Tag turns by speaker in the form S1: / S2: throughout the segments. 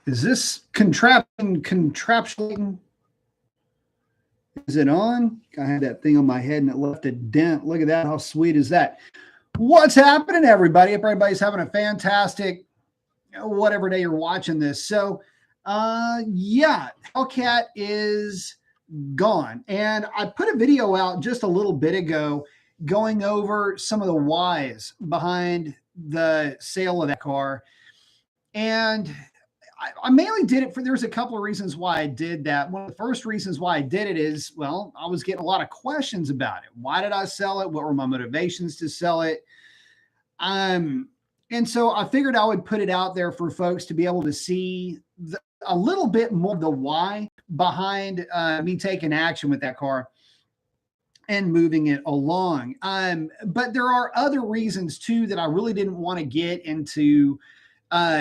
S1: Is this contraption? Is it on? I had that thing on my head and it left a dent. Look at that. How sweet is that? What's happening, everybody? If everybody's having a fantastic, whatever day you're watching this. So, yeah, Hellcat is gone. And I put a video out just a little bit ago going over some of the whys behind the sale of that car. And I mainly did it there's a couple of reasons why I did that. One of the first reasons why I did it is, well, I was getting a lot of questions about it. Why did I sell it? What were my motivations to sell it? And so I figured I would put it out there for folks to be able to see a little bit more of the why behind me taking action with that car and moving it along. But there are other reasons too that I really didn't want to get into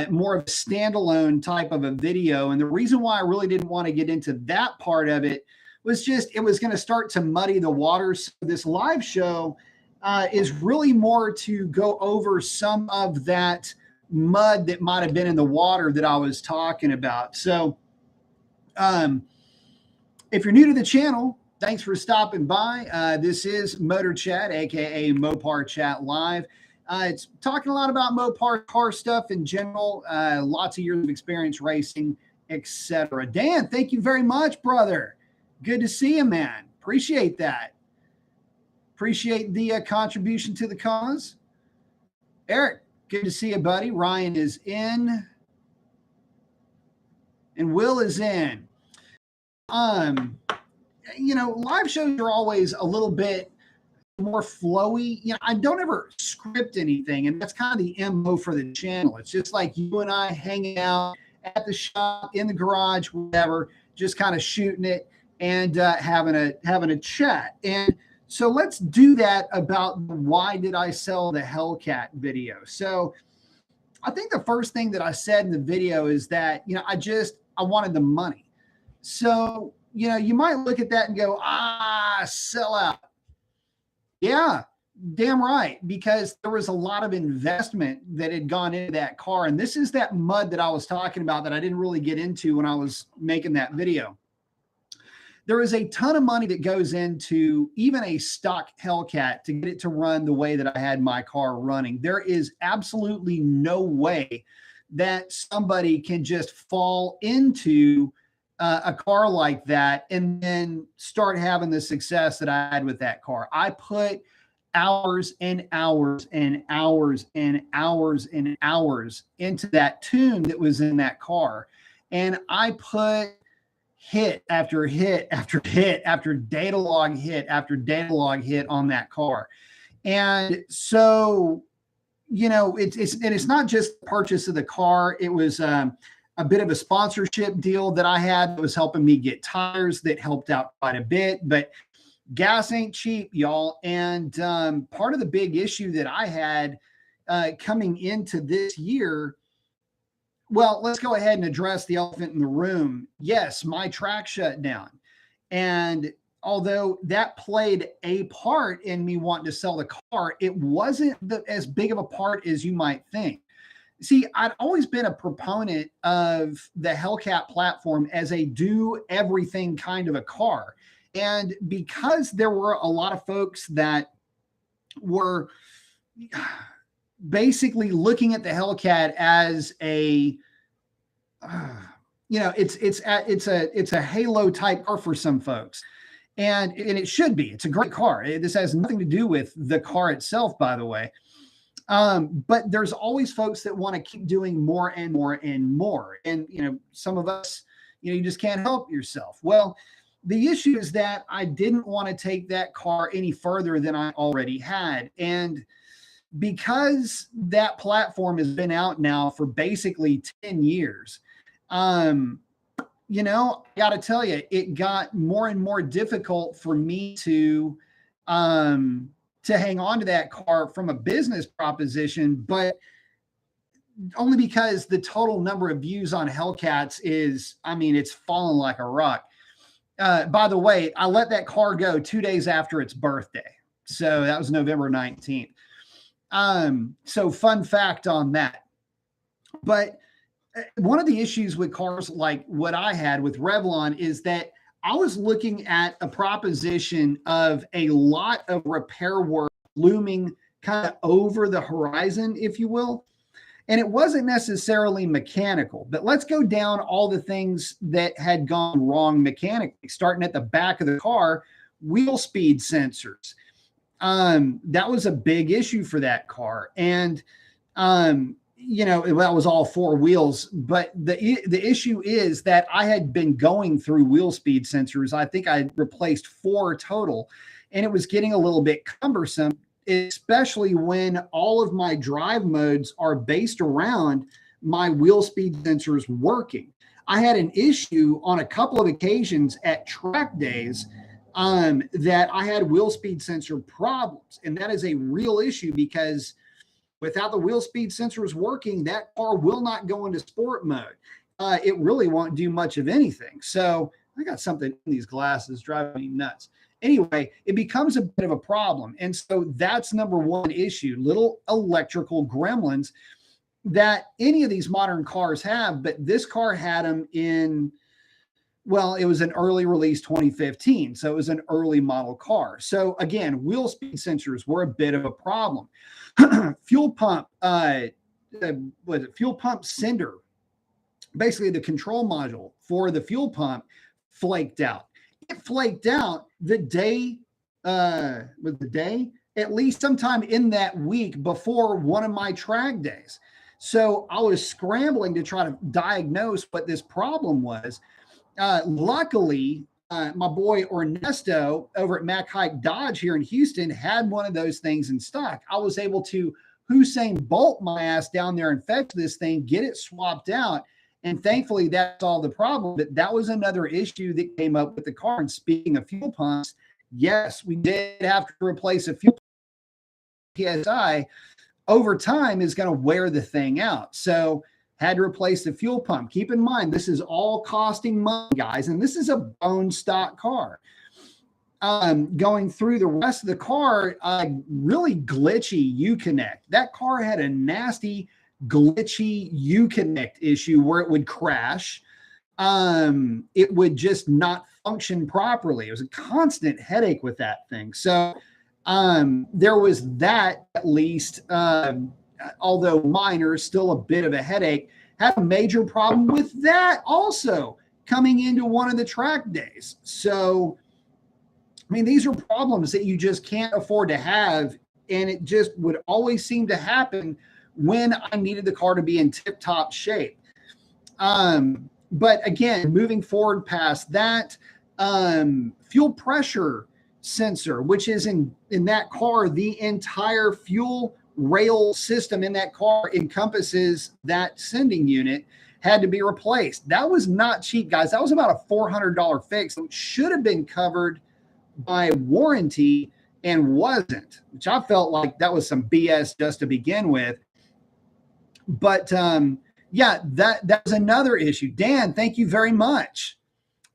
S1: more of a standalone type of a video. And the reason why I really didn't want to get into that part of it was just, it was going to start to muddy the waters. This live show is really more to go over some of that mud that might have been in the water that I was talking about. So if you're new to the channel, thanks for stopping by. This is Motor Chat, aka Mopar Chat Live. It's talking a lot about Mopar car stuff in general, lots of years of experience racing, etc. Dan, thank you very much, brother. Good to see you, man. Appreciate that. Appreciate the contribution to the cause. Eric, good to see you, buddy. Ryan is in. And Will is in. You know, live shows are always a little bit more flowy. You know, I don't ever script anything, and that's kind of the MO for the channel. It's just like you and I hanging out at the shop, in the garage, whatever, just kind of shooting it and having a chat. And so let's do that about why did I sell the Hellcat video. So I think the first thing that I said in the video is that, you know, I wanted the money. So, you know, you might look at that and go, sell out. Yeah, damn right, because there was a lot of investment that had gone into that car. And this is that mud that I was talking about that I didn't really get into when I was making that video. There is a ton of money that goes into even a stock Hellcat to get it to run the way that I had my car running. There is absolutely no way that somebody can just fall into a car like that and then start having the success that I had with that car. I put hours and hours and hours and hours and hours into that tune that was in that car. And I put hit after hit after hit after data log hit after data log hit on that car. And so, you know, it's not just the purchase of the car. It was a bit of a sponsorship deal that I had that was helping me get tires that helped out quite a bit, but gas ain't cheap, y'all. And part of the big issue that I had coming into this year, well, let's go ahead and address the elephant in the room. Yes, my track shut down. And although that played a part in me wanting to sell the car, it wasn't as big of a part as you might think. See, I'd always been a proponent of the Hellcat platform as a do everything kind of a car. And because there were a lot of folks that were basically looking at the Hellcat as a, you know, it's a halo type car for some folks. And it should be. It's a great car. This has nothing to do with the car itself, by the way. But there's always folks that want to keep doing more and more and more. And, you know, some of us, you know, you just can't help yourself. Well, the issue is that I didn't want to take that car any further than I already had. And because that platform has been out now for basically 10 years, you know, I got to tell you, it got more and more difficult for me to hang on to that car from a business proposition, but only because the total number of views on Hellcats is, I mean, it's fallen like a rock. By the way, I let that car go 2 days after its birthday. So that was November 19th. So fun fact on that. But one of the issues with cars like what I had with Revlon is that I was looking at a proposition of a lot of repair work looming kind of over the horizon, if you will. And it wasn't necessarily mechanical, but let's go down all the things that had gone wrong mechanically, starting at the back of the car, wheel speed sensors. That was a big issue for that car. And, that was all four wheels, but the issue is that I had been going through wheel speed sensors. I think I replaced 4 total, and it was getting a little bit cumbersome, especially when all of my drive modes are based around my wheel speed sensors working. I had an issue on a couple of occasions at track days that I had wheel speed sensor problems. And that is a real issue because without the wheel speed sensors working, that car will not go into sport mode. It really won't do much of anything. So I got something in these glasses driving me nuts. Anyway, it becomes a bit of a problem. And so that's number one issue, little electrical gremlins that any of these modern cars have, but this car had them in, well, it was an early release 2015. So it was an early model car. So again, wheel speed sensors were a bit of a problem. Fuel pump, fuel pump sender, basically the control module for the fuel pump flaked out. It flaked out the day, at least sometime in that week before one of my track days. So I was scrambling to try to diagnose what this problem was. Luckily, my boy Ernesto over at Mac Hike Dodge here in Houston had one of those things in stock. I was able to Usain Bolt my ass down there and fetch this thing, get it swapped out. And thankfully, that solved the problem. But that was another issue that came up with the car. And speaking of fuel pumps, yes, we did have to replace a fuel pump. PSI over time is going to wear the thing out. So had to replace the fuel pump. Keep in mind, this is all costing money, guys, and this is a bone stock car. Going through the rest of the car, really glitchy Uconnect. That car had a nasty, glitchy Uconnect issue where it would crash. It would just not function properly. It was a constant headache with that thing. So there was that, at least, although minor, still a bit of a headache. Had a major problem with that also coming into one of the track days. So, I mean, these are problems that you just can't afford to have. And it just would always seem to happen when I needed the car to be in tip-top shape. But again, moving forward past that, fuel pressure sensor, which is in that car, the entire fuel rail system in that car encompasses that sending unit, had to be replaced. That was not cheap, guys. That was about a $400 fix. It should have been covered by warranty and wasn't, which I felt like that was some BS just to begin with. But yeah, that was another issue. Dan, thank you very much.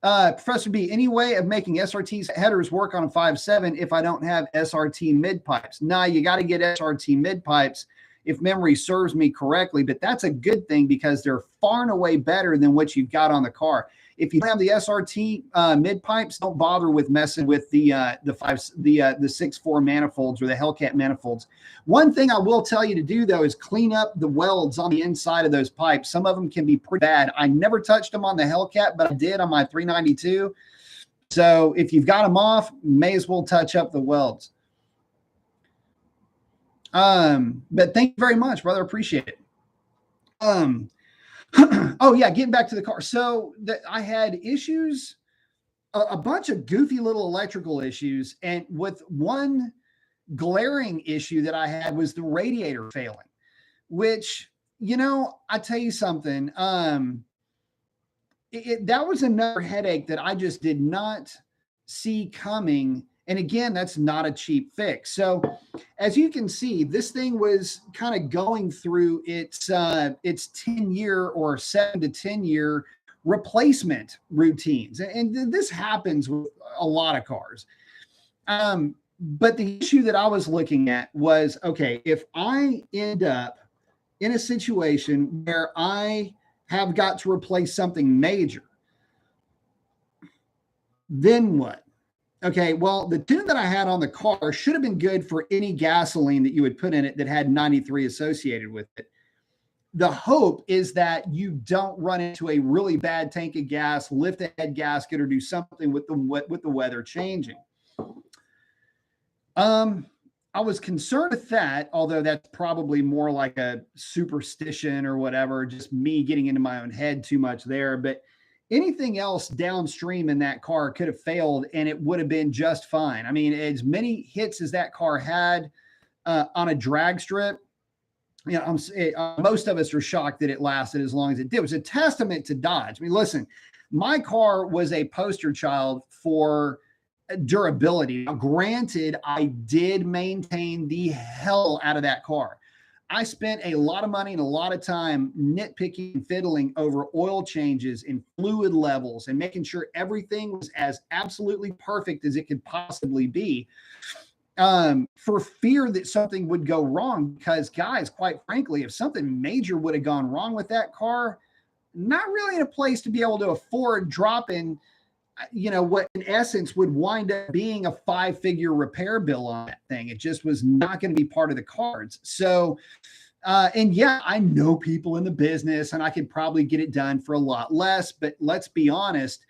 S1: Professor B, any way of making SRT's headers work on a 5.7 if I don't have SRT mid pipes? Nah, you got to get SRT mid pipes if memory serves me correctly, but that's a good thing because they're far and away better than what you've got on the car. If you don't have the SRT mid pipes, don't bother with messing with the 6.4 manifolds or the Hellcat manifolds. One thing I will tell you to do though is clean up the welds on the inside of those pipes. Some of them can be pretty bad. I never touched them on the Hellcat, but I did on my 392. So if you've got them off, may as well touch up the welds. But thank you very much, brother. Appreciate it. Oh yeah, getting back to the car. So I had issues, a bunch of goofy little electrical issues. And with one glaring issue that I had was the radiator failing, which, I tell you something, that was another headache that I just did not see coming. And again, that's not a cheap fix. So as you can see, this thing was kind of going through its 10-year or 7 to 10-year replacement routines. And this happens with a lot of cars. But the issue that I was looking at was, okay, if I end up in a situation where I have got to replace something major. Then what? Okay, well, the tune that I had on the car should have been good for any gasoline that you would put in it that had 93 associated with it. The hope is that you don't run into a really bad tank of gas, lift a head gasket, or do something with the weather changing. I was concerned with that, although that's probably more like a superstition or whatever, just me getting into my own head too much there. But anything else downstream in that car could have failed and it would have been just fine. I mean, as many hits as that car had on a drag strip, you know, most of us are shocked that it lasted as long as it did. It was a testament to Dodge. I mean, listen, my car was a poster child for durability. Now, granted, I did maintain the hell out of that car. I spent a lot of money and a lot of time nitpicking and fiddling over oil changes and fluid levels and making sure everything was as absolutely perfect as it could possibly be, for fear that something would go wrong. Because, guys, quite frankly, if something major would have gone wrong with that car, not really in a place to be able to afford dropping, you know, what in essence would wind up being a 5-figure repair bill on that thing. It just was not going to be part of the cards. So, and yeah, I know people in the business and I could probably get it done for a lot less, but let's be honest,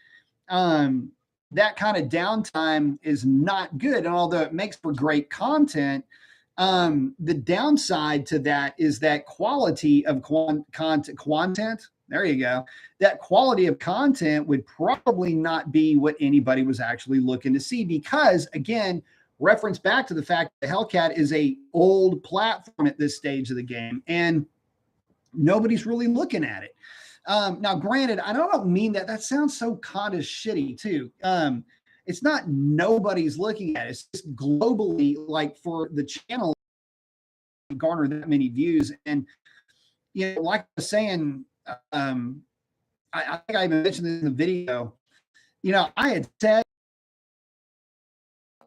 S1: that kind of downtime is not good. And although it makes for great content, the downside to that is that quality of content. There you go. That quality of content would probably not be what anybody was actually looking to see, because, again, reference back to the fact that Hellcat is a old platform at this stage of the game, and nobody's really looking at it. Now, granted, I don't mean that. That sounds so kind of shitty too. It's not nobody's looking at it. It's just globally, like, for the channel garner that many views. And, you know, like I was saying, I think I even mentioned this in the video. You know, I had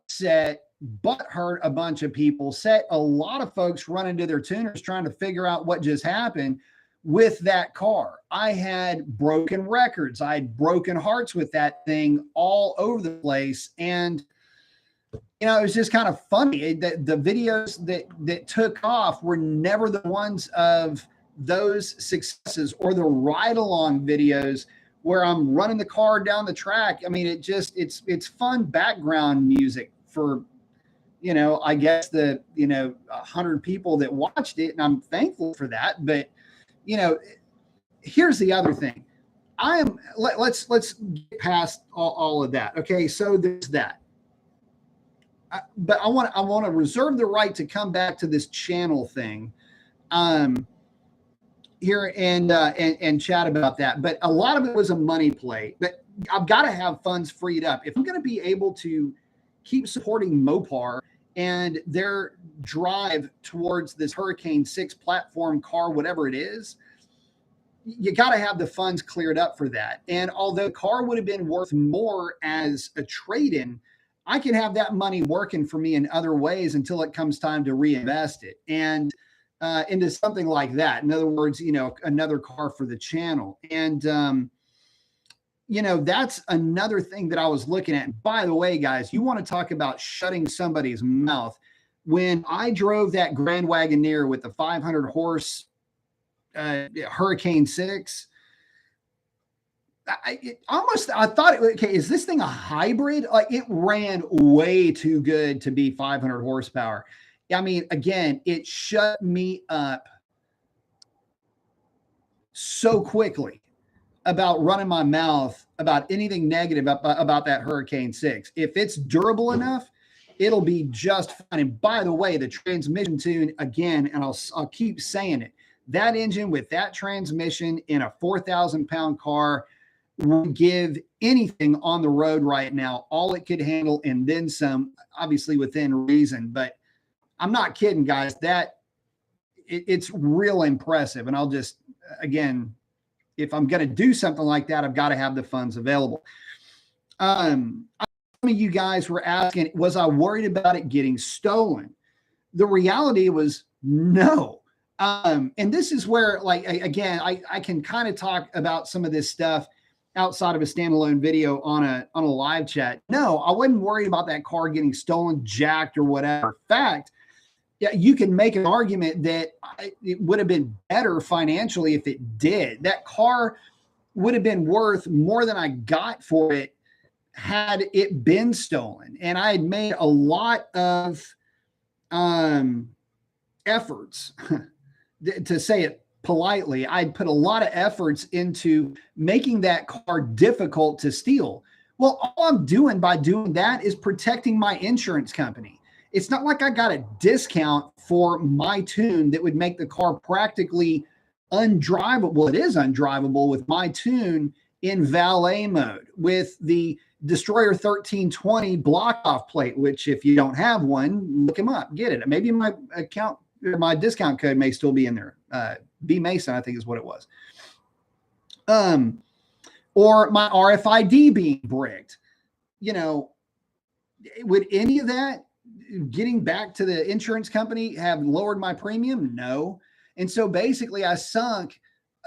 S1: set butt hurt a bunch of people, set a lot of folks running to their tuners trying to figure out what just happened with that car. I had broken records. I had broken hearts with that thing all over the place. And, you know, it was just kind of funny. The videos that took off were never the ones of those successes or the ride along videos where I'm running the car down the track. I mean, it's fun background music for, you know, I guess 100 people that watched it, and I'm thankful for that. But, you know, here's the other thing. Let's get past all of that. Okay, so there's that. But I want to reserve the right to come back to this channel thing here and chat about that. But a lot of it was a money play. But I've got to have funds freed up if I'm going to be able to keep supporting Mopar and their drive towards this Hurricane 6 platform car, whatever it is. You got to have the funds cleared up for that. And although the car would have been worth more as a trade-in, I can have that money working for me in other ways until it comes time to reinvest it and into something like that. In other words, you know, another car for the channel. And, you know, that's another thing that I was looking at. By the way, guys, you want to talk about shutting somebody's mouth. When I drove that Grand Wagoneer with the 500 horse Hurricane 6, I thought, okay, is this thing a hybrid? Like, it ran way too good to be 500 horsepower. I mean, again, it shut me up so quickly about running my mouth about anything negative about that Hurricane 6. If it's durable enough, it'll be just fine. And by the way, the transmission tune, again, and I'll keep saying it, that engine with that transmission in a 4,000-pound car would give anything on the road right now all it could handle, and then some, obviously within reason. But I'm not kidding, guys. It's real impressive. And I'll just, again, if I'm going to do something like that, I've got to have the funds available. Some of you guys were asking, was I worried about it getting stolen? The reality was no. And this is where, like, again, I can kind of talk about some of this stuff outside of a standalone video on a live chat. No, I wasn't worried about that car getting stolen, jacked, or whatever. In fact, yeah, you can make an argument that it would have been better financially if it did. That car would have been worth more than I got for it had it been stolen. And I had made a lot of efforts, to say it politely. I'd put a lot of efforts into making that car difficult to steal. Well, all I'm doing by doing that is protecting my insurance company. It's not like I got a discount for my tune that would make the car practically undrivable. Well, it is undrivable with my tune in valet mode with the Destroyer 1320 block off plate, which if you don't have one, look him up, get it. Maybe my account, my discount code may still be in there. B Mason, I think is what it was. Or my RFID being bricked. You know, would any of that, getting back to the insurance company, have lowered my premium? No. And so basically I sunk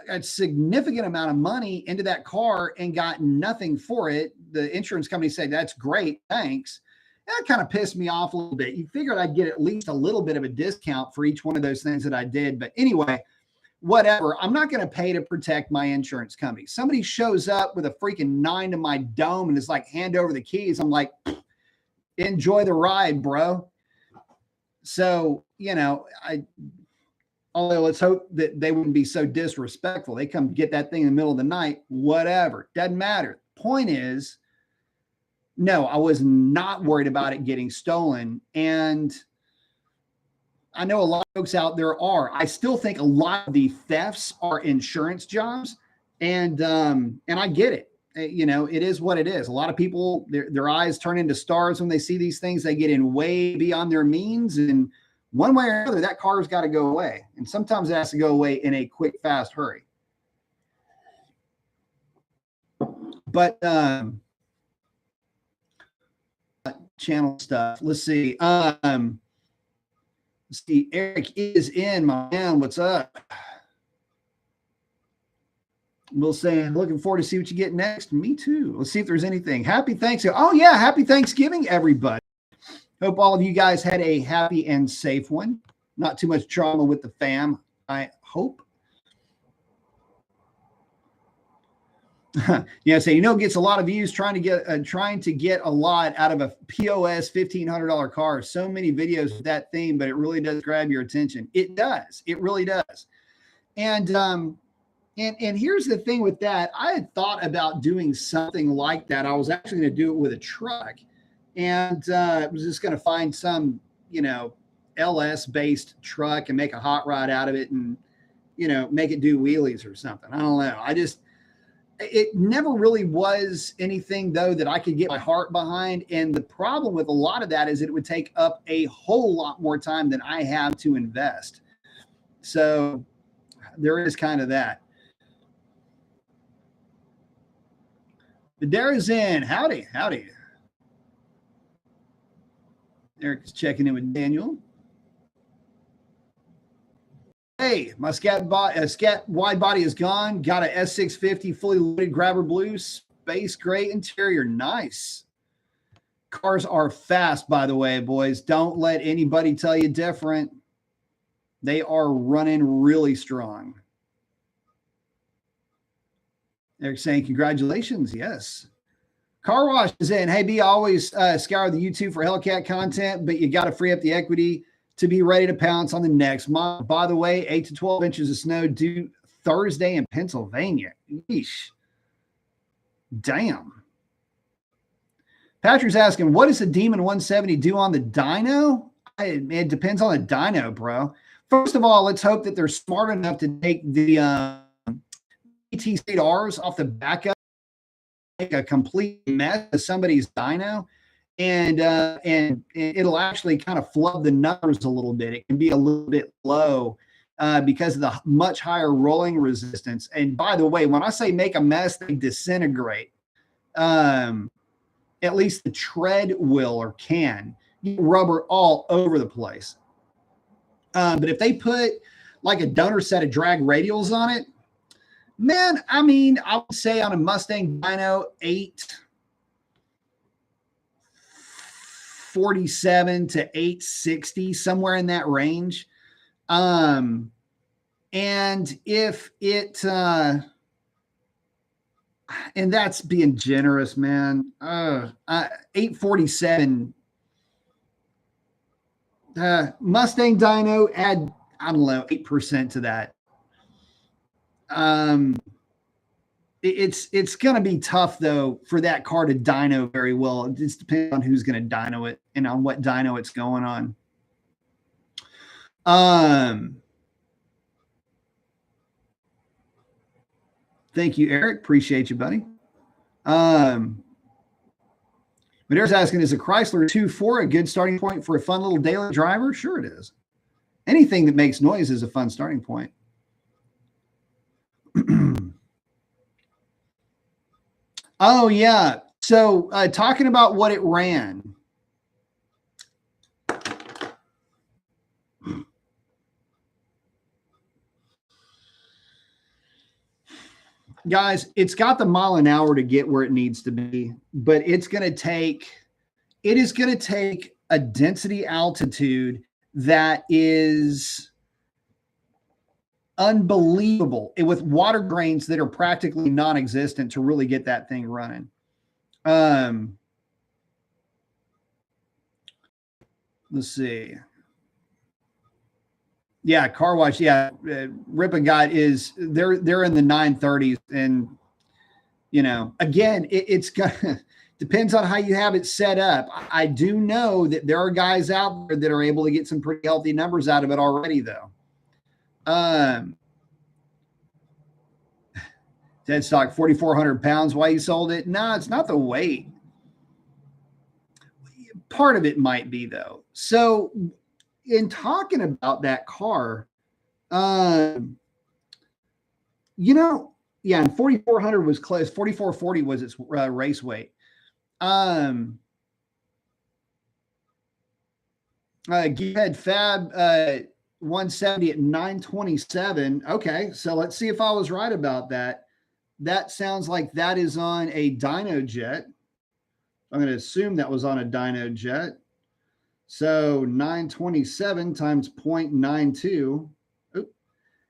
S1: a significant amount of money into that car and got nothing for it. The insurance company said, that's great, thanks. That kind of pissed me off a little bit. You figured I'd get at least a little bit of a discount for each one of those things that I did. But anyway, whatever. I'm not going to pay to protect my insurance company. Somebody shows up with a freaking 9 to my dome and is like, hand over the keys. I'm like, enjoy the ride, bro. So, you know, although let's hope that they wouldn't be so disrespectful. They come get that thing in the middle of the night, whatever. Doesn't matter. Point is, no, I was not worried about it getting stolen. And I know a lot of folks out there are. I still think a lot of the thefts are insurance jobs. And I get it. You know, it is what it is. A lot of people, their eyes turn into stars when they see these things. They get in way beyond their means. And one way or another, that car's got to go away. And sometimes it has to go away in a quick, fast hurry. But channel stuff. Let's see. Eric is in, my man. What's up? We'll say, looking forward to see what you get next. Me too. Let's see if there's anything. Happy Thanksgiving. Oh, yeah. Happy Thanksgiving, everybody. Hope all of you guys had a happy and safe one. Not too much trauma with the fam, I hope. Yeah, so gets a lot of views trying to get a lot out of a POS $1,500 car. So many videos with that theme, but it really does grab your attention. It does. It really does. And here's the thing with that. I had thought about doing something like that. I was actually going to do it with a truck, and I was just going to find some, LS based truck and make a hot rod out of it, and make it do wheelies or something. I don't know. It never really was anything, though, that I could get my heart behind. And the problem with a lot of that is it would take up a whole lot more time than I have to invest. So there is kind of that. Badera's in. Howdy. Howdy. Eric is checking in with Daniel. Hey, my scat wide body is gone. Got a S650 fully loaded grabber blue, space gray interior. Nice. Cars are fast, by the way, boys. Don't let anybody tell you different. They are running really strong. They're saying congratulations. Yes. Car Wash is in. Hey, B, always scour the YouTube for Hellcat content, but you got to free up the equity to be ready to pounce on the next month. By the way, 8 to 12 inches of snow due Thursday in Pennsylvania. Yeesh. Damn. Patrick's asking, what does the Demon 170 do on the dyno? It depends on the dyno, bro. First of all, let's hope that they're smart enough to take the ET8Rs off the backup, make a complete mess of somebody's dyno. And it'll actually kind of flood the numbers a little bit. It can be a little bit low because of the much higher rolling resistance. And by the way, when I say make a mess, they disintegrate. At least the tread will or can. Rubber all over the place. But if they put like a donor set of drag radials on it, man, I mean, I would say on a Mustang dyno, 847 to 860, somewhere in that range. And if it, and that's being generous, man. 847 Mustang dyno, add, I don't know, 8% to that. It's going to be tough though for that car to dyno very well. It just depends on who's going to dyno it and on what dyno it's going on. Thank you, Eric. Appreciate you, buddy. Madera's asking, is a Chrysler 2.4 a good starting point for a fun little daily driver? Sure it is. Anything that makes noise is a fun starting point. Oh, yeah. So talking about what it ran. Guys, it's got the mile an hour to get where it needs to be, but it is going to take a density altitude that is unbelievable with water grains that are practically non-existent to really get that thing running. Let's see. Yeah, car wash. Yeah, Rip and Guide is they're in the 930s, and you know, again, it's gonna depends on how you have it set up. I do know that there are guys out there that are able to get some pretty healthy numbers out of it already, though. Dead stock 4,400 pounds. Why you sold it? No, it's not the weight. Part of it might be though. So in talking about that car, you know, yeah, and 4,400 was close. 4,440 was its race weight. Gearhead Fab 170 at 927. Okay, so let's see if I was right about that. That sounds like that is on a dyno jet. I'm going to assume that was on a dyno jet. So 927 times 0.92.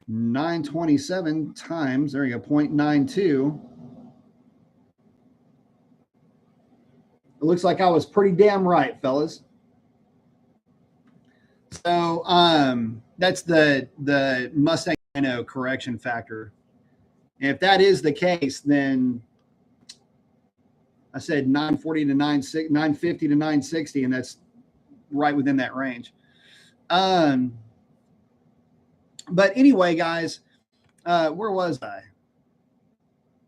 S1: 927 times, there you go, 0.92. It looks like I was pretty damn right, fellas. So that's the Mustang dyno correction factor. And if that is the case, then I said 940 to 950 to 960, and that's right within that range. But anyway, guys, where was I?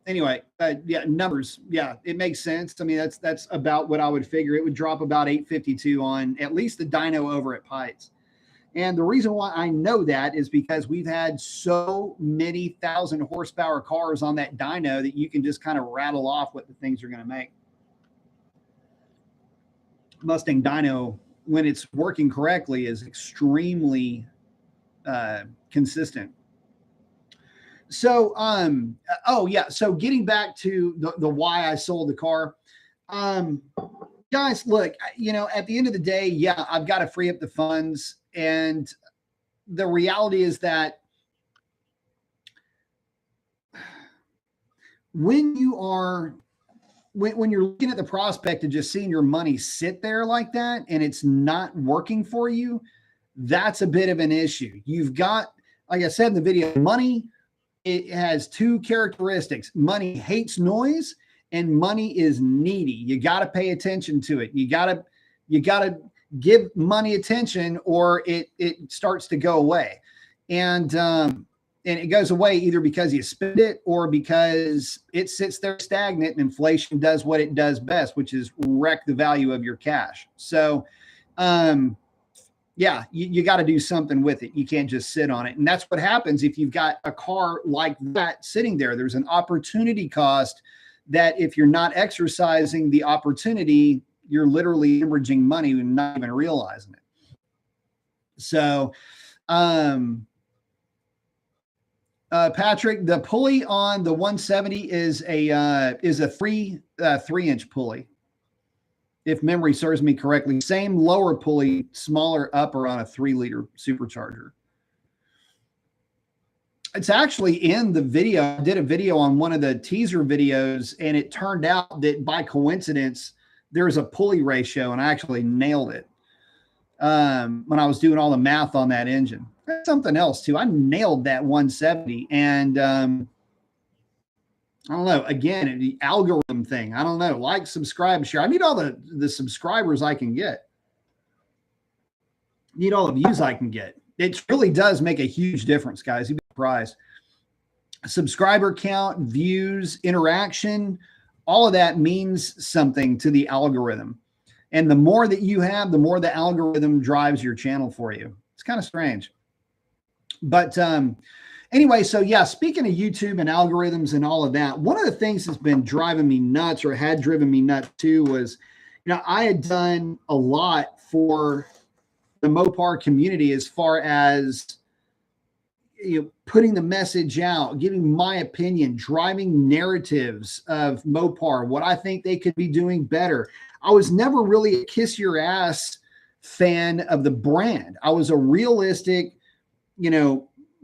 S1: Anyway, yeah, numbers. Yeah, it makes sense. I mean, that's about what I would figure. It would drop about 852 on at least the dyno over at Pikes. And the reason why I know that is because we've had so many 1,000 horsepower cars on that dyno that you can just kind of rattle off what the things are going to make. Mustang dyno, when it's working correctly, is extremely consistent. So, oh yeah. So getting back to the why I sold the car, guys, look, you know, at the end of the day, yeah, I've got to free up the funds. And the reality is that when you're looking at the prospect of just seeing your money sit there like that and it's not working for you, that's a bit of an issue. You've got, like I said in the video, money, it has two characteristics. Money hates noise and money is needy. You got to pay attention to it. You got to give money attention or it starts to go away. And it goes away either because you spend it or because it sits there stagnant and inflation does what it does best, which is wreck the value of your cash. So, yeah, you got to do something with it. You can't just sit on it. And that's what happens if you've got a car like that sitting there. There's an opportunity cost that if you're not exercising the opportunity, you're literally hemorrhaging money and not even realizing it. So, Patrick, the pulley on the 170 is a 3-inch pulley, if memory serves me correctly. Same lower pulley, smaller upper on a 3-liter supercharger. It's actually in the video. I did a video on one of the teaser videos, and it turned out that by coincidence, there's a pulley ratio, and I actually nailed it when I was doing all the math on that engine. That's something else too. I nailed that 170, and I don't know. Again, the algorithm thing. I don't know. Like, subscribe, share. I need all the subscribers I can get. Need all the views I can get. It really does make a huge difference, guys. You'd be surprised. Subscriber count, views, interaction, all of that means something to the algorithm. And the more that you have, the more the algorithm drives your channel for you. It's kind of strange. But anyway, so yeah, speaking of YouTube and algorithms and all of that, one of the things that's been driving me nuts, or had driven me nuts too, was, I had done a lot for the Mopar community as far as putting the message out, giving my opinion, driving narratives of Mopar, what I think they could be doing better. I was never really a kiss your ass fan of the brand. I was a realistic,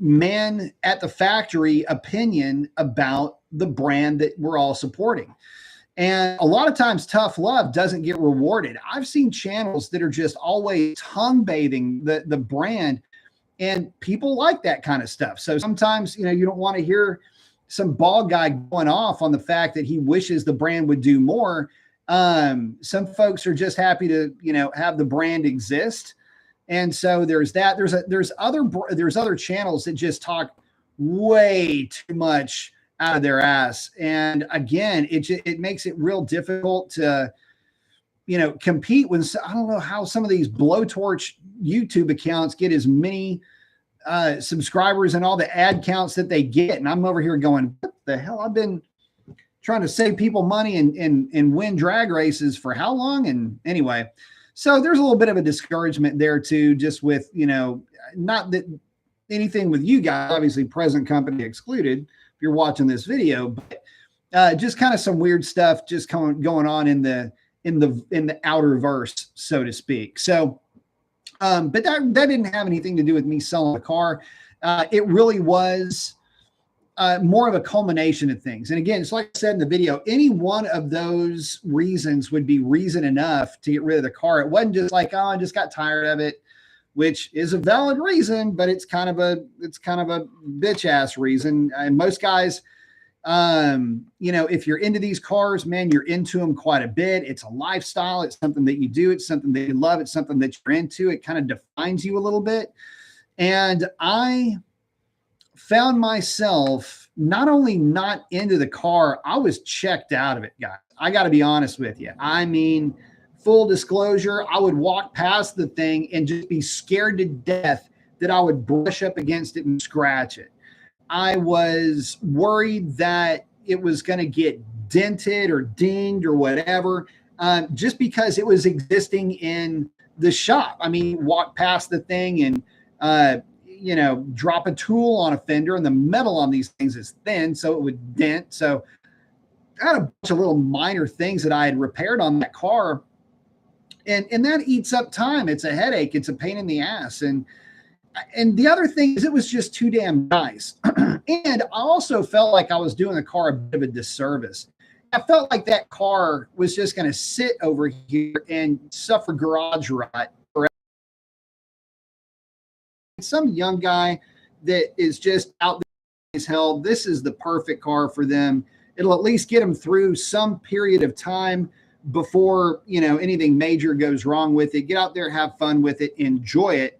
S1: man at the factory opinion about the brand that we're all supporting. And a lot of times tough love doesn't get rewarded. I've seen channels that are just always tongue bathing the brand, and people like that kind of stuff. So sometimes, you don't want to hear some bald guy going off on the fact that he wishes the brand would do more. Some folks are just happy to, have the brand exist. And so there's that. There's other channels that just talk way too much out of their ass. And again, it makes it real difficult to, compete when, I don't know how some of these blowtorch YouTube accounts get as many subscribers and all the ad counts that they get. And I'm over here going, what the hell? I've been trying to save people money and win drag races for how long? And anyway, so there's a little bit of a discouragement there too, just with, not that anything with you guys, obviously present company excluded, if you're watching this video, but just kind of some weird stuff just going on in the outer verse, so to speak. So, but that didn't have anything to do with me selling the car. It really was more of a culmination of things. And again, it's like I said in the video, any one of those reasons would be reason enough to get rid of the car. It wasn't just like, oh, I just got tired of it, which is a valid reason, but it's kind of a bitch ass reason. And most guys, if you're into these cars, man, you're into them quite a bit. It's a lifestyle. It's something that you do. It's something that you love. It's something that you're into. It kind of defines you a little bit. And I found myself not only not into the car, I was checked out of it, guys. I got to be honest with you. I mean, full disclosure, I would walk past the thing and just be scared to death that I would brush up against it and scratch it. I was worried that it was going to get dented or dinged or whatever, just because it was existing in the shop. I mean, walk past the thing and, drop a tool on a fender, and the metal on these things is thin, so it would dent. So I had a bunch of little minor things that I had repaired on that car. And that eats up time. It's a headache. It's a pain in the ass. And the other thing is, it was just too damn nice. And I also felt like I was doing the car a bit of a disservice. I felt like that car was just going to sit over here and suffer garage rot forever. Some young guy that is just out there as hell, this is the perfect car for them. It'll at least get them through some period of time before, anything major goes wrong with it. Get out there, have fun with it, enjoy it.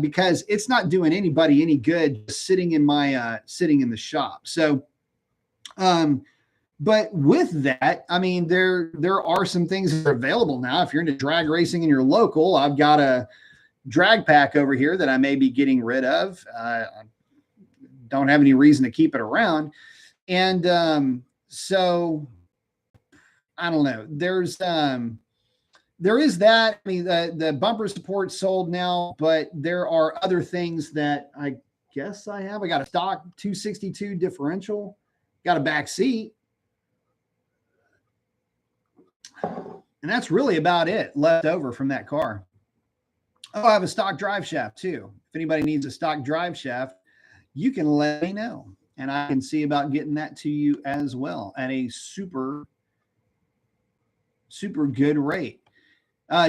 S1: Because it's not doing anybody any good just sitting in the shop. So, but with that, I mean, there are some things that are available now. If you're into drag racing and you're local, I've got a drag pack over here that I may be getting rid of. I don't have any reason to keep it around. And so I don't know. There is that. I mean, the bumper support sold now, but there are other things that I guess I have. I got a stock 262 differential, got a back seat. And that's really about it left over from that car. Oh, I have a stock drive shaft too. If anybody needs a stock drive shaft, you can let me know. And I can see about getting that to you as well at a super, super good rate.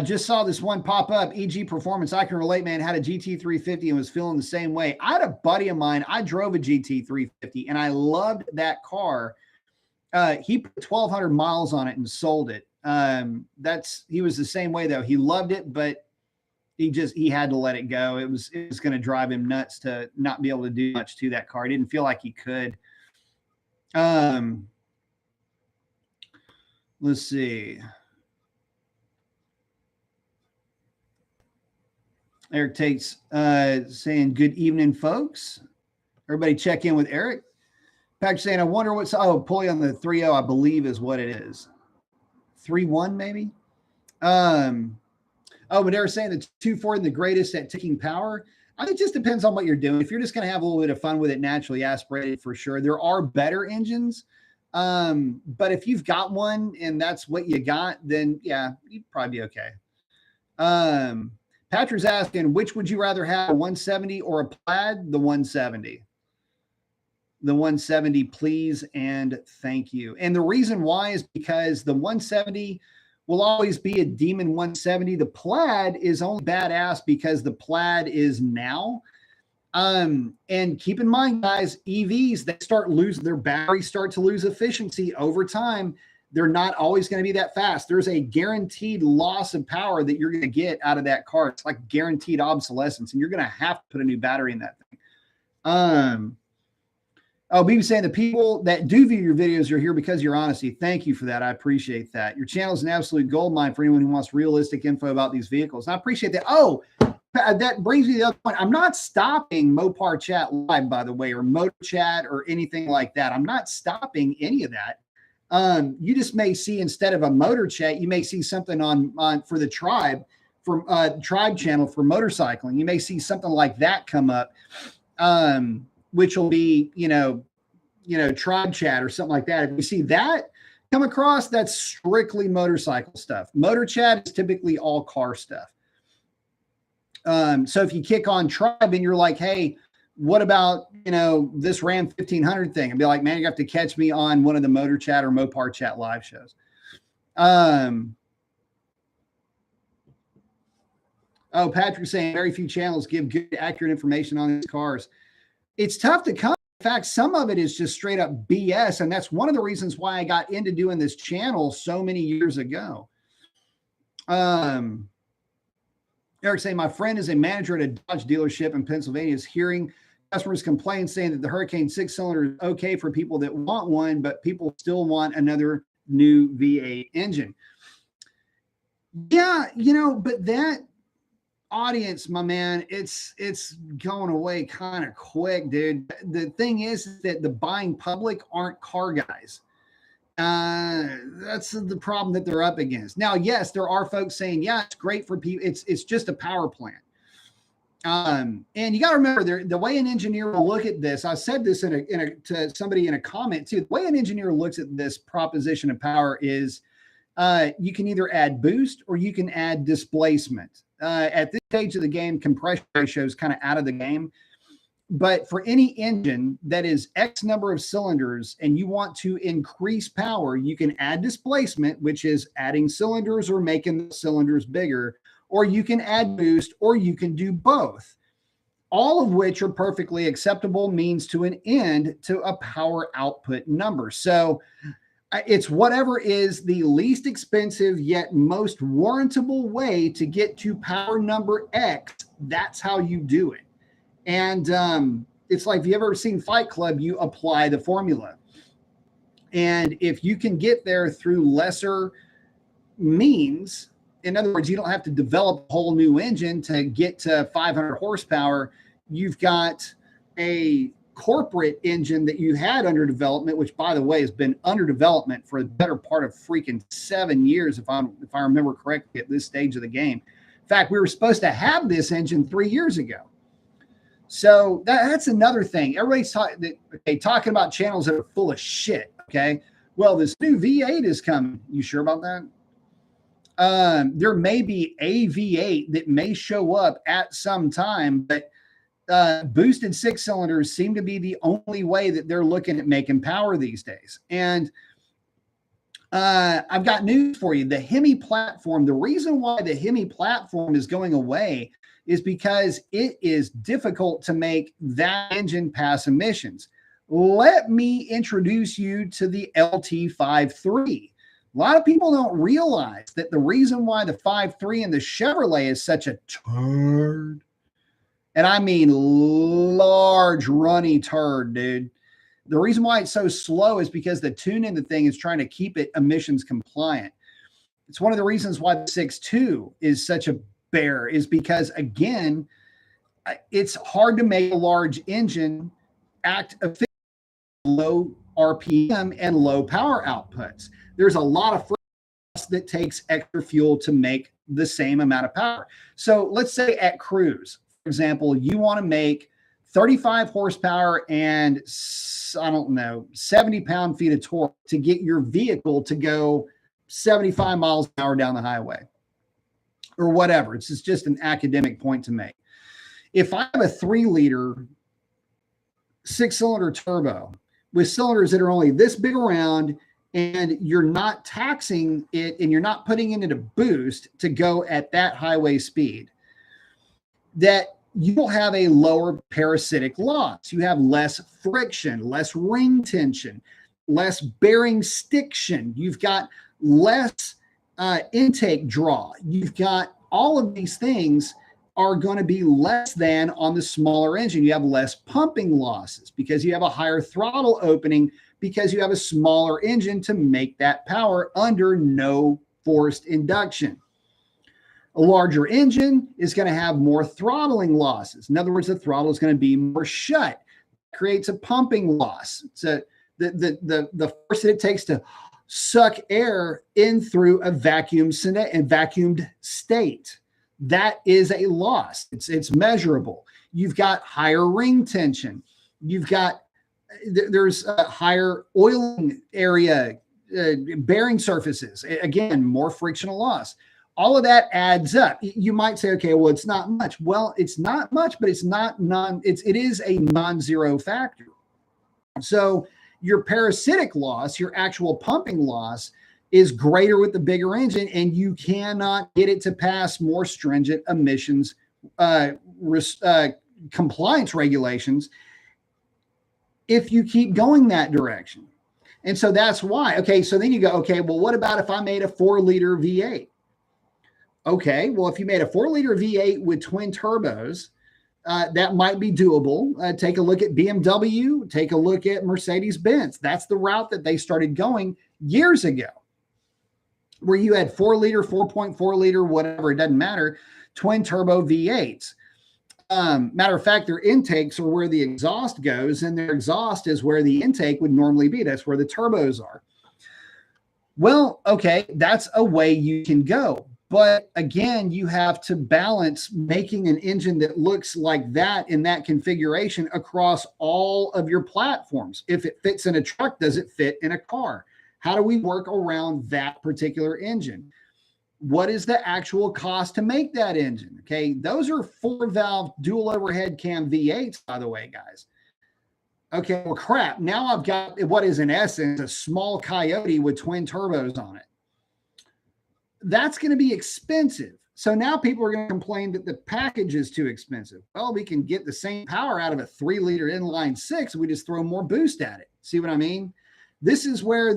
S1: Just saw this one pop up, EG Performance. I can relate, man. Had a GT350 and was feeling the same way. I had a buddy of mine. I drove a GT350 and I loved that car. He put 1,200 miles on it and sold it. He was the same way though. He loved it, but he had to let it go. It was going to drive him nuts to not be able to do much to that car. He didn't feel like he could. Let's see. Eric takes saying good evening, folks. Everybody check in with Eric. Patrick saying, I wonder what's pulley on the 3.0, I believe is what it is. 3.1 maybe. But they were saying the 240 the greatest at ticking power. I think it just depends on what you're doing. If you're just going to have a little bit of fun with it, naturally aspirated for sure. There are better engines. But if you've got one and that's what you got, then yeah, you'd probably be okay. Patrick's asking, which would you rather have, a 170 or a plaid? The 170. The 170, please, and thank you. And the reason why is because the 170 will always be a demon 170. The plaid is only badass because the plaid is now. And keep in mind, guys, EVs, they start losing, their batteries start to lose efficiency over time. They're not always going to be that fast. There's a guaranteed loss of power that you're going to get out of that car. It's like guaranteed obsolescence, and you're going to have to put a new battery in that thing. BB saying the people that do view your videos are here because of your honesty. Thank you for that. I appreciate that. Your channel is an absolute goldmine for anyone who wants realistic info about these vehicles. And I appreciate that. Oh, that brings me to the other point. I'm not stopping Mopar Chat Live, by the way, or Motor Chat or anything like that. I'm not stopping any of that. You just may see, instead of a motor chat, you may see something on for the tribe, from tribe channel for motorcycling. You may see something like that come up, which will be, tribe chat or something like that. If you see that come across, that's strictly motorcycle stuff. Motor chat is typically all car stuff. So if you kick on tribe and you're like, hey, what about, this Ram 1500 thing? And be like, man, you have to catch me on one of the Motor Chat or Mopar Chat live shows. Patrick's saying very few channels give good, accurate information on these cars. It's tough to come. In fact, some of it is just straight up BS. And that's one of the reasons why I got into doing this channel so many years ago. Eric saying, my friend is a manager at a Dodge dealership in Pennsylvania, is hearing customers complain saying that the Hurricane 6-cylinder is okay for people that want one, but people still want another new V8 engine. Yeah, but that audience, my man, it's going away kind of quick, dude. The thing is that the buying public aren't car guys. That's the problem that they're up against. Now, yes, there are folks saying, yeah, it's great for people. It's just a power plant. And you got to remember, the way an engineer will look at this, I said this to somebody in a comment too. The way an engineer looks at this proposition of power is you can either add boost or you can add displacement. At this stage of the game, compression ratio is kind of out of the game. But for any engine that is X number of cylinders and you want to increase power, you can add displacement, which is adding cylinders or making the cylinders bigger, or you can add boost, or you can do both, all of which are perfectly acceptable means to an end to a power output number. So it's whatever is the least expensive yet most warrantable way to get to power number X. That's how you do it. And it's like, if you ever seen Fight Club, you apply the formula. And if you can get there through lesser means, in other words, you don't have to develop a whole new engine to get to 500 horsepower. You've got a corporate engine that you had under development, which, by the way, has been under development for the better part of freaking 7 years, if I remember correctly, at this stage of the game. In fact, we were supposed to have this engine 3 years ago. So that's another thing. Everybody's talking about channels that are full of shit. Okay. Well, this new V8 is coming. You sure about that? There may be a V8 that may show up at some time, but boosted 6-cylinders seem to be the only way that they're looking at making power these days. And I've got news for you. The Hemi platform, the reason why the Hemi platform is going away is because it is difficult to make that engine pass emissions. Let me introduce you to the LT53. A lot of people don't realize that the reason why the 5.3 in the Chevrolet is such a turd, and I mean large runny turd, dude. The reason why it's so slow is because the tune in the thing is trying to keep it emissions compliant. It's one of the reasons why the 6.2 is such a bear, is because, again, it's hard to make a large engine act efficiently, low RPM and low power outputs. There's a lot of that takes extra fuel to make the same amount of power. So let's say at cruise, for example, you want to make 35 horsepower and, I don't know, 70 pound-feet of torque to get your vehicle to go 75 miles an hour down the highway or whatever. It's just an academic point to make. If I have a 3-liter 6-cylinder turbo with cylinders that are only this big around, and you're not taxing it and you're not putting it in a boost to go at that highway speed, that you will have a lower parasitic loss. You have less friction, less ring tension, less bearing stiction. You've got less intake draw. You've got all of these things are going to be less than on the smaller engine. You have less pumping losses because you have a higher throttle opening, because you have a smaller engine to make that power under no forced induction. A larger engine is going to have more throttling losses. In other words, the throttle is going to be more shut. It creates a pumping loss. So the force that it takes to suck air in through a vacuumed state, that is a loss. It's measurable. You've got higher ring tension. You've got there's a higher oiling area, bearing surfaces. Again, more frictional loss. All of that adds up. You might say, okay, well, it's not much. Well, it's not much, but it's not it is a non-zero factor. So your parasitic loss, your actual pumping loss, is greater with the bigger engine, and you cannot get it to pass more stringent emissions compliance regulations if you keep going that direction. And so that's why. Okay, so then you go, okay, well, what about if I made a 4-liter V8? Okay, well, if you made a 4-liter V8 with twin turbos, that might be doable. Take a look at BMW. Take a look at Mercedes-Benz. That's the route that they started going years ago, where you had 4-liter, 4.4-liter, whatever, it doesn't matter, twin turbo V8s. Matter of fact, their intakes are where the exhaust goes, and their exhaust is where the intake would normally be. That's where the turbos are. Well, okay, that's a way you can go. But again, you have to balance making an engine that looks like that in that configuration across all of your platforms. If it fits in a truck, does it fit in a car? How do we work around that particular engine? What is the actual cost to make that engine? Okay, those are 4-valve dual overhead cam V8s, by the way, guys. Okay, well, crap. Now I've got what is in essence a small Coyote with twin turbos on it. That's going to be expensive. So now people are going to complain that the package is too expensive. Well, we can get the same power out of a 3-liter inline 6. We just throw more boost at it. See what I mean? This is where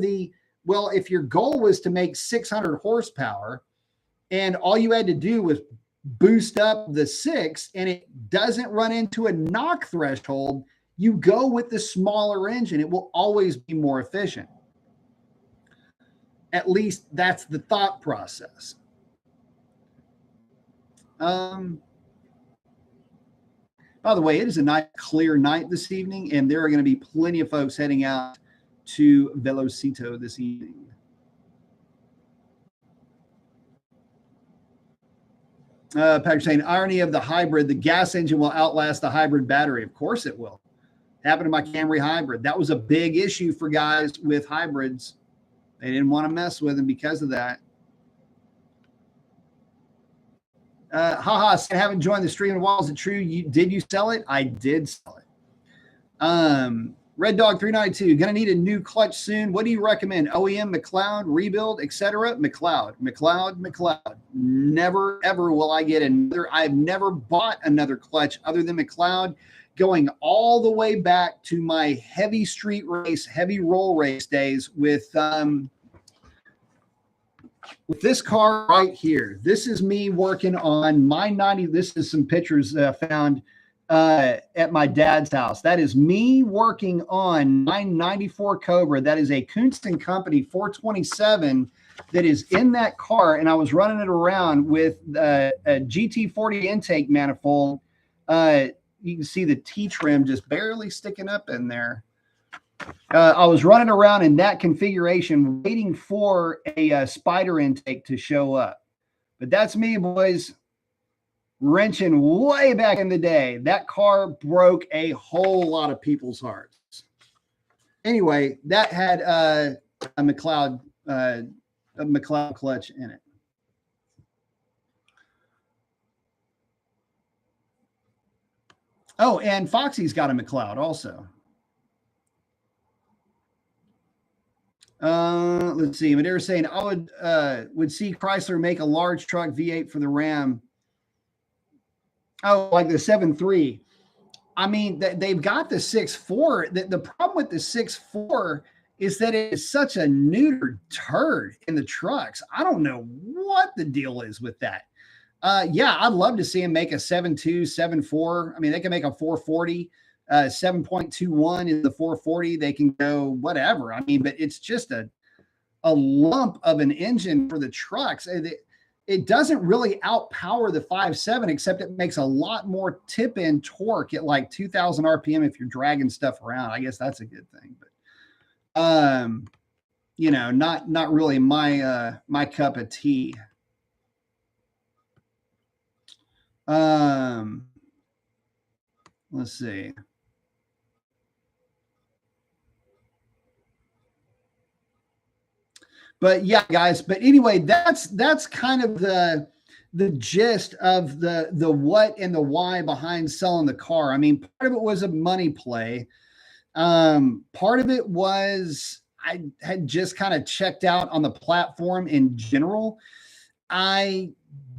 S1: well, if your goal was to make 600 horsepower and all you had to do was boost up the 6 and it doesn't run into a knock threshold, you go with the smaller engine. It will always be more efficient. At least that's the thought process. By the way, it is a nice, clear night this evening, and there are going to be plenty of folks heading out to Velocito this evening. Patrick saying, irony of the hybrid, the gas engine will outlast the hybrid battery. Of course it will. Happened to my Camry hybrid. That was a big issue for guys with hybrids. They didn't want to mess with them because of that. Haha, I haven't joined the stream in a while. Is it true? Did you sell it? I did sell it. Red Dog 392, gonna need a new clutch soon. What do you recommend? OEM, McLeod, rebuild, etc. McLeod. Never ever will I get another. I've never bought another clutch other than McLeod, going all the way back to my heavy street race, heavy roll race days with this car right here. This is me working on my 90. This is some pictures found at my dad's house. That is me working on my 94 Cobra. That is a Kunston Company 427 that is in that car. And I was running it around with a GT40 intake manifold. You can see the T-trim just barely sticking up in there. I was running around in that configuration waiting for a spider intake to show up. But that's me, boys. Wrenching way back in the day. That car broke a whole lot of people's hearts. Anyway, that had a McLeod clutch in it. Oh, and Foxy's got a McLeod also. Let's see. But they were saying I would see Chrysler make a large truck V8 for the Ram. Oh, like the 7.3. I mean, they've got the 6.4. The problem with the 6.4 is that it is such a neutered turd in the trucks. I don't know what the deal is with that. Yeah, I'd love to see them make a 7.2, 7.4. I mean, they can make a 440. 7.21 is the 440. They can go whatever. I mean, but it's just a lump of an engine for the trucks. It doesn't really outpower the 5.7, except it makes a lot more tip-in torque at like 2,000 RPM if you're dragging stuff around. I guess that's a good thing. But you know, not really my my cup of tea. Let's see. But yeah, guys. But anyway, that's kind of the gist of the what and the why behind selling the car. I mean, part of it was a money play. Part of it was I had just kind of checked out on the platform in general. I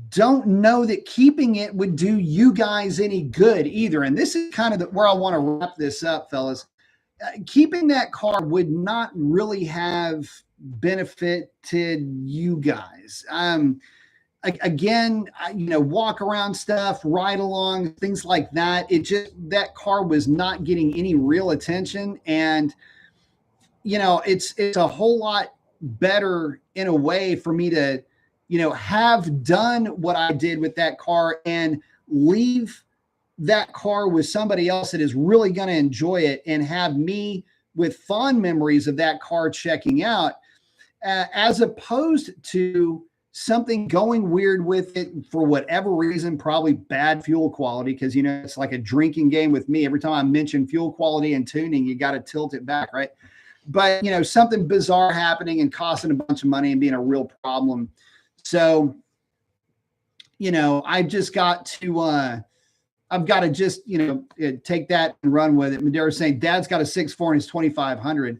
S1: don't know that keeping it would do you guys any good either. And this is kind of where I want to wrap this up, fellas. Keeping that car would not really have benefited you guys. Again, you know, walk around stuff, ride along, things like that. That car was not getting any real attention. And, you know, it's a whole lot better in a way for me to, you know, have done what I did with that car and leave that car with somebody else that is really going to enjoy it and have me with fond memories of that car checking out, as opposed to something going weird with it for whatever reason, probably bad fuel quality. Cause you know, it's like a drinking game with me. Every time I mention fuel quality and tuning, you got to tilt it back. Right. But you know, something bizarre happening and costing a bunch of money and being a real problem. So, you know, I've got to just, you know, take that and run with it. Madera's saying dad's got a 6.4 and his 2,500.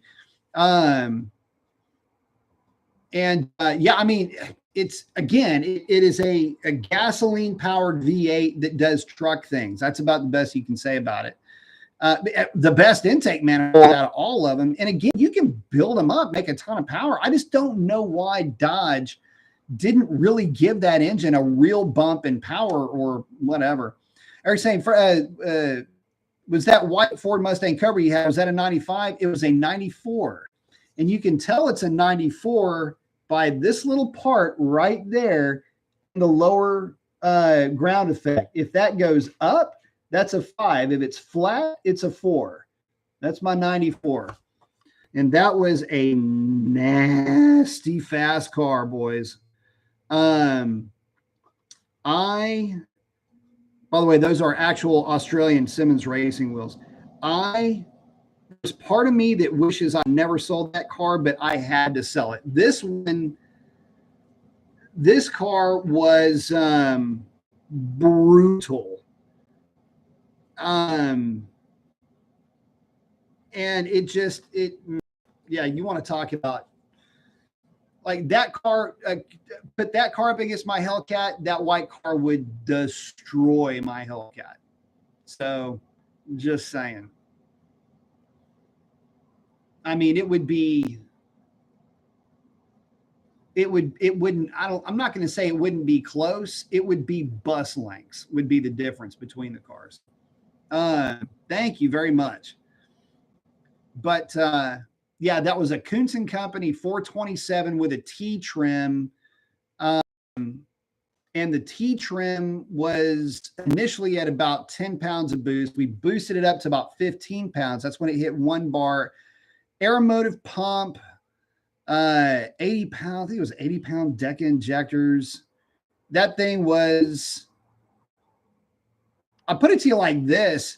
S1: Yeah, I mean, it's again, it is a gasoline powered V8 that does truck things. That's about the best you can say about it. The best intake manifold out of all of them. And again, you can build them up, make a ton of power. I just don't know why Dodge didn't really give that engine a real bump in power or whatever. Eric saying, was that white Ford Mustang Cobra you had, was that a 95? It was a 94. And you can tell it's a 94 by this little part right there in the lower ground effect. If that goes up, that's a 5. If it's flat, it's a 4. That's my 94. And that was a nasty fast car, boys. I, by the way, those are actual Australian Simmons racing wheels. There's part of me that wishes I never sold that car, but I had to sell it. This car was brutal. And yeah, you want to talk about like that car, put that car up against my Hellcat, that white car would destroy my Hellcat. So just saying. I mean, it wouldn't, I'm not going to say it wouldn't be close. It would be bus lengths would be the difference between the cars. Thank you very much. But yeah, that was a Kuntz & Company 427 with a T trim. And the T trim was initially at about 10 pounds of boost. We boosted it up to about 15 pounds. That's when it hit 1 bar. Aeromotive pump, 80 pounds. I think it was 80-pound deck injectors. That thing was, I'll put it to you like this.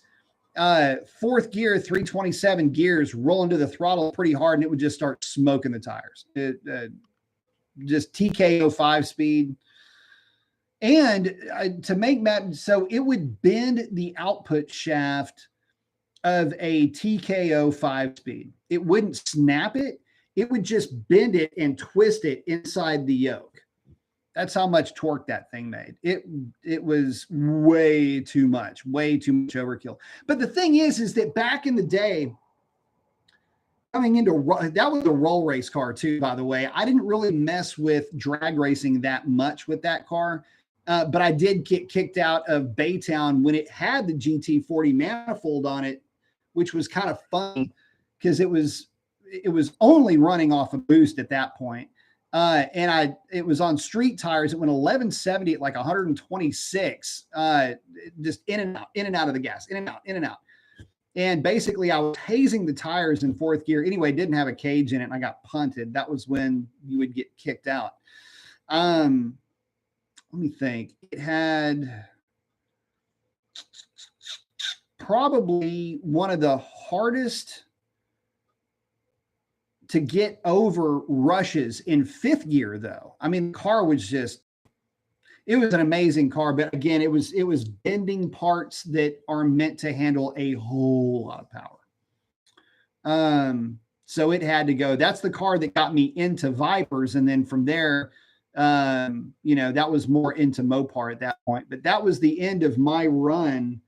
S1: Fourth gear, 327 gears, roll into the throttle pretty hard, and it would just start smoking the tires. Just TKO 5-speed. And to make that, so it would bend the output shaft of a TKO 5-speed. It wouldn't snap it. It would just bend it and twist it inside the yoke. That's how much torque that thing made. It was way too much overkill. But the thing is that back in the day, coming into that was a roll race car too, by the way. I didn't really mess with drag racing that much with that car, but I did get kicked out of Baytown when it had the GT40 manifold on it, which was kind of funny because it was only running off a boost at that point. And it was on street tires. It went 1170 at like 126, just in and out of the gas, in and out. And basically I was hazing the tires in fourth gear. Anyway, didn't have a cage in it and I got punted. That was when you would get kicked out. Let me think. It had probably one of the hardest to get over rushes in fifth gear, though. I mean, the car was it was an amazing car, but again, it was bending parts that are meant to handle a whole lot of power. So it had to go. That's the car that got me into Vipers. And then from there, that was more into Mopar at that point, but that was the end of my run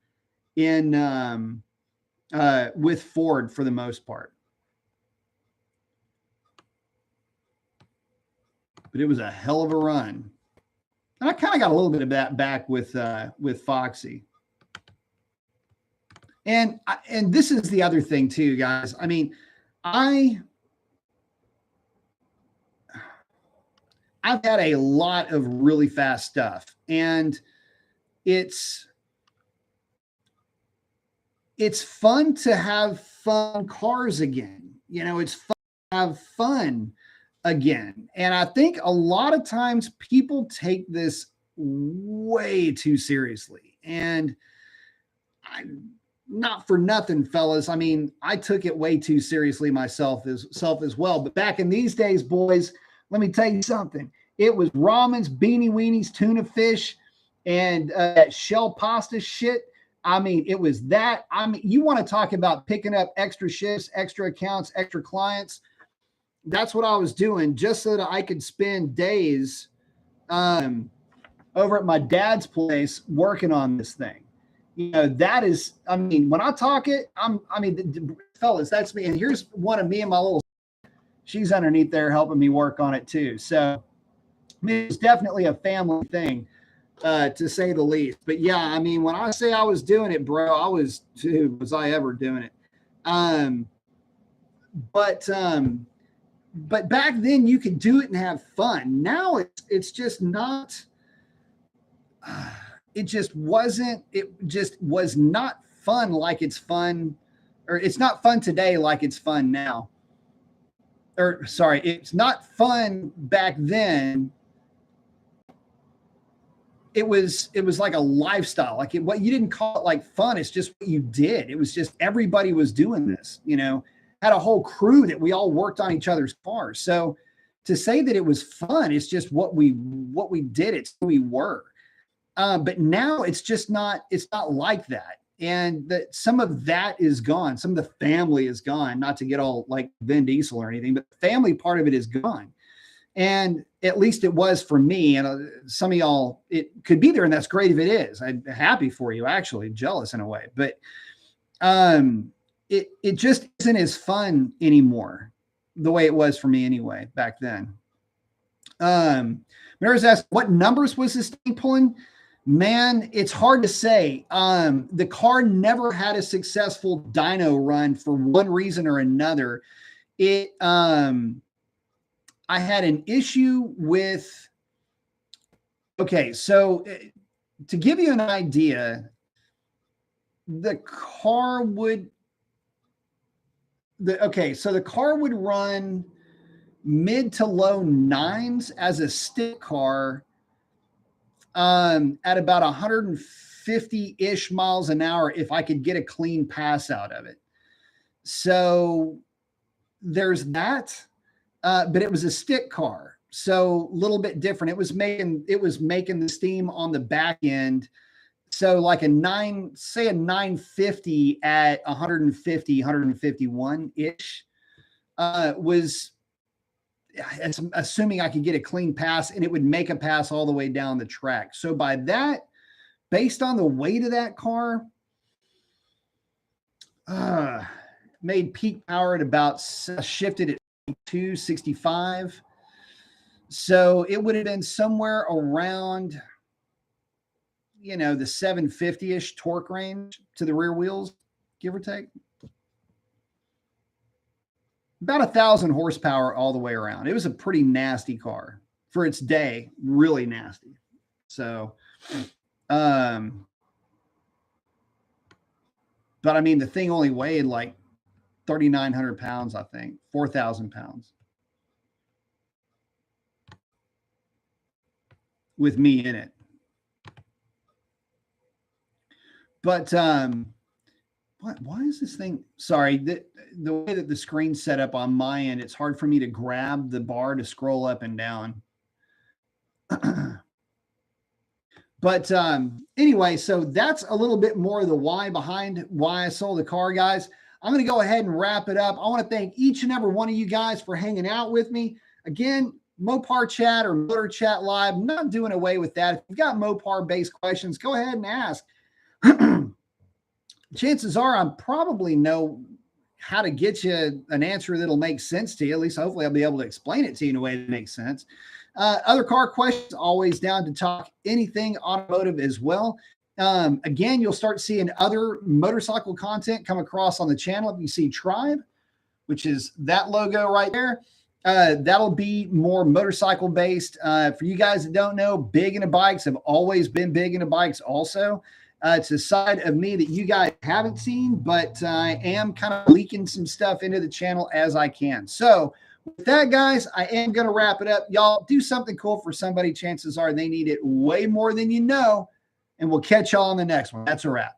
S1: in, with Ford for the most part. But it was a hell of a run. And I kind of got a little bit of that back with Foxy. And this is the other thing too, guys. I mean, I've had a lot of really fast stuff, and it's fun to have fun cars again. It's fun to have fun again. And I think a lot of times people take this way too seriously. And not for nothing, fellas. I mean, I took it way too seriously myself as well. But back in these days, boys, let me tell you something. It was ramens, beanie weenies, tuna fish, and that shell pasta shit. I mean, it was that. I mean, you want to talk about picking up extra shifts, extra accounts, extra clients. That's what I was doing just so that I could spend days over at my dad's place working on this thing. That is, I mean, when I talk it, fellas, that's me. And here's one of me and my little, she's underneath there helping me work on it too. So I mean, it's definitely a family thing, to say the least. But yeah, I mean, when I say I was doing it, bro, was I ever doing it? But back then you could do it and have fun. Now it's just not, it just was not fun like it's fun, or it's not fun today like it's fun now. Or sorry, it's not fun back then it was like a lifestyle. Like what you didn't call it like fun. It's just what you did. It was just everybody was doing this, you know, had a whole crew that we all worked on each other's cars. So to say that it was fun, it's just what we did. It's who we were. But now it's just not, it's not like that. And that some of that is gone. Some of the family is gone, not to get all like Vin Diesel or anything, but the family part of it is gone. And at least it was for me. And some of y'all, it could be there, and that's great if it is. I'm happy for you, actually, jealous in a way. But it just isn't as fun anymore, the way it was for me anyway back then. Mary's asked, what numbers was this thing pulling? Man, it's hard to say. The car never had a successful dyno run for one reason or another. It I had an issue with, okay, so to give you an idea, the car would, the car would run mid to low nines as a stick car at about 150-ish miles an hour if I could get a clean pass out of it. So there's that. But it was a stick car, so a little bit different. It was making the steam on the back end. So like a 950 at 150, 151 ish was, assuming I could get a clean pass, and it would make a pass all the way down the track. So by that, based on the weight of that car, made peak power at about, shifted at 265. So it would have been somewhere around, you know, the 750-ish torque range to the rear wheels, give or take. About 1,000 horsepower all the way around. It was a pretty nasty car for its day, really nasty. So, but I mean, the thing only weighed like 3,900 pounds, I think, 4,000 pounds with me in it. But why is this thing? Sorry, the way that the screen's set up on my end, it's hard for me to grab the bar to scroll up and down. But anyway, so that's a little bit more of the why behind why I sold the car, guys. I'm going to go ahead and wrap it up. I want to thank each and every one of you guys for hanging out with me. Again, Mopar Chat or Motor Chat Live, I'm not doing away with that. If you've got Mopar-based questions, go ahead and ask. Chances are I probably know how to get you an answer that'll make sense to you. At least hopefully I'll be able to explain it to you in a way that makes sense. Other car questions, always down to talk anything automotive as well. Again, you'll start seeing other motorcycle content come across on the channel. If you see Tribe, which is that logo right there, that'll be more motorcycle based. For you guys that don't know, Big Into Bikes have always been Big Into Bikes also. It's a side of me that you guys haven't seen, but I am kind of leaking some stuff into the channel as I can. So with that, guys, I am going to wrap it up. Y'all do something cool for somebody. Chances are they need it way more than you know. And we'll catch y'all on the next one. That's a wrap.